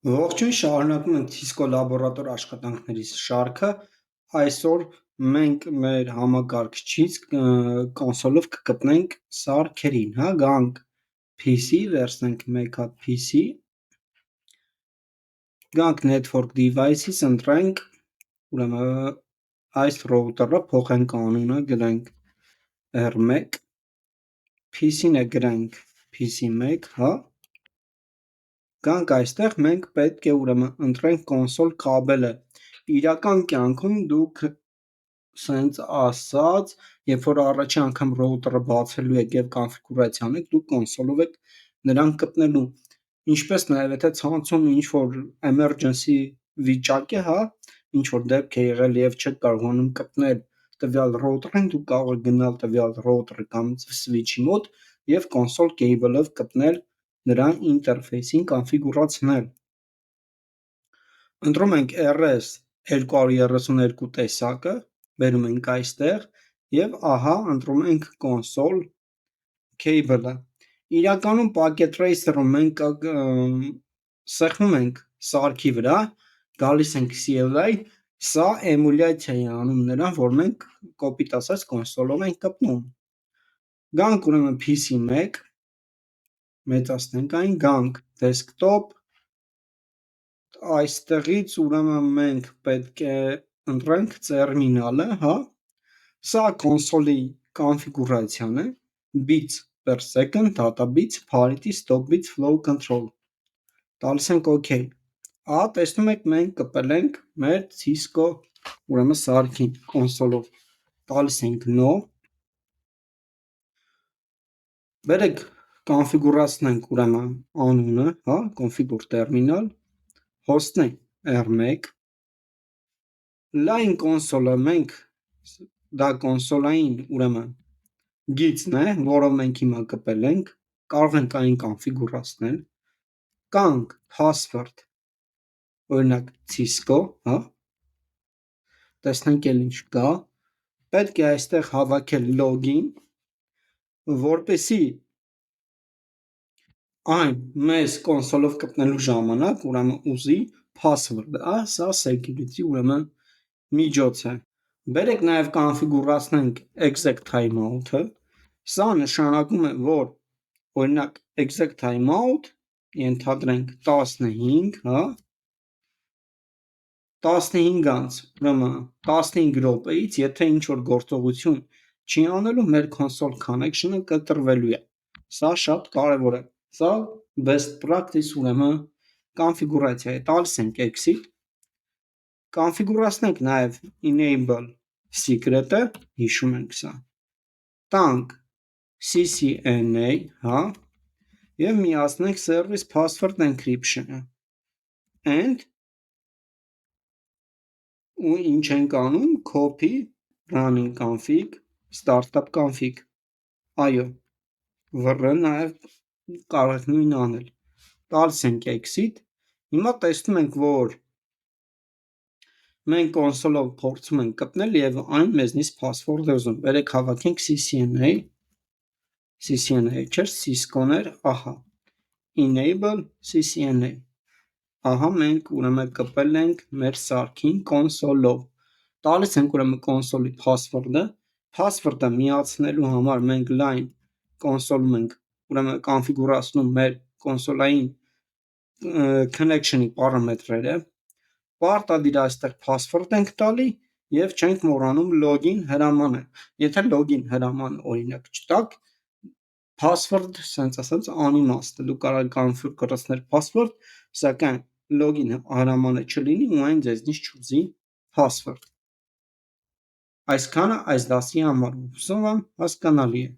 Ողջույն, շարունակում ենք Cisco լաբորատոր աշխատանքների շարքը։ Այսօր մենք մեր համակարգչից կոնսոլով կգտնենք սարքերին, գանք PC, վերցնենք մեկ հատ PC, գանք network devices, ընտրենք, ուրեմն այս ռոուտերը փոխենք անունը, գրենք R1, PC-ն է գրենք PC1, գանք այստեղ մենք պետք է ուրեմն ընտրենք կոնսոլ կաբելը։ Իրական կյանքում դուք սենց ասած, երբ որ առաջի անգամ ռոուտերը բացելու եք եւ կոնֆիգուրացիա անեք, դուք կոնսոլով եք նրան գտնելու։ Ինչպես նաև եթե ցանցում ինչ-որ emergency վիճակ է, ինչ որ դեպք է եղել եւ չեք կարողանում գտնել տվյալ ռոուտերին, դուք կարող եք գնալ տվյալ ռոուտերի կամ switch-ի մոտ եւ կոնսոլ կեյբլով գտնել նրա ինտերֆեյսին կոնֆիգուրացնել։ Ընտրում ենք RS232 տեսակը, բերում ենք այստեղ եւ ահա ընտրում ենք կոնսոլ cable-ը։ Իրականում packet tracer-ում մենք սեղմում ենք սարքի վրա, գալիս ենք CLI, սա էմուլյացիա է անում նրան, որ մենք կոպիտ ասած կոնսոլով ենք գտնում։ Գանք ուրեմն PC1, մեծացնենք այն, գանք desktop, այստեղից ուրեմն մենք պետք է ընտրենք տերմինալը, սա կոնսոլի կոնֆիգուրացիան է, bits per second, data bits, parity, stop bits, flow control, տալիս ենք OK, տեսնում եք մենք կպել ենք մեր Cisco ուրեմն սարքին կոնսոլով, տալիս ենք no, բերեք կոնֆիգուրացնենք ուրեմն անունը, configure terminal, հոստնի R1, line console-ը մենք դա կոնսոլային ուրեմն գիծն է, որով մենք հիմա կպել ենք, կարող ենք այն կոնֆիգուրացնել, կանք password, օրինակ Cisco, տեսնենք էլ ինչ կա, պետք է այստեղ հավաքել login, որպեսզի այն մեզ կոնսոլով գտնելու ժամանակ ուրեմն ուզի password-ը, սա security ուրեմն միջոց է։ Բերեք նաև կոնֆիգուրացնենք exec timeout-ը, սա նշանակում է, որ օրինակ exec timeout ենթադրենք 15, 15-ից, ուրեմն 15 րոպեից, եթե ինչ-որ գործողություն չի անելու, մեր console connection-ը կտրվելու է։ Սա շատ կարևոր է։ Սա best practice ուրեմն կոնֆիգուրացիա է։ Տալիս ենք exit, կոնֆիգուրացնենք նաև enable secret-ը, հիշում ենք սա։ Տանք CCNA, եւ միացնենք service password encryption-ը։ And ու ինչ ենք անում, copy running config, startup config, այո, վռ նաև կարող եք նույնը անել, տալիս ենք exit, հիմա տեսնում ենք, որ մենք կոնսոլով փորձում ենք գտնել եւ այն մեզնից password է ուզում, բերեք հավաքենք CCNA չէր, Cisco-ն էր, ահա, enable CCNA, ահա մենք ուրեմն կպել ենք մեր սարքին կոնսոլով, տալիս ենք ուրեմն կոնսոլի password-ը, password-ը միացնելու համար մենք line կոնսոլում ենք ուրեմն կոնֆիգուրացնում մեր կոնսոլային connection-ի պարամետրերը, պարտադիր այստեղ password ենք տալի եւ չենք մոռանում login հրամանը, եթե login հրամանը օրինակ չտաք, password սենց ասած անիմաստ է, դուք կարող եք կոնֆիգուրացնել password, սակայն login հրամանը չլինի ու այն ձեզնից չուզի password։ Այսքանը այս դասի համար, հուսով եմ հասկանալի է։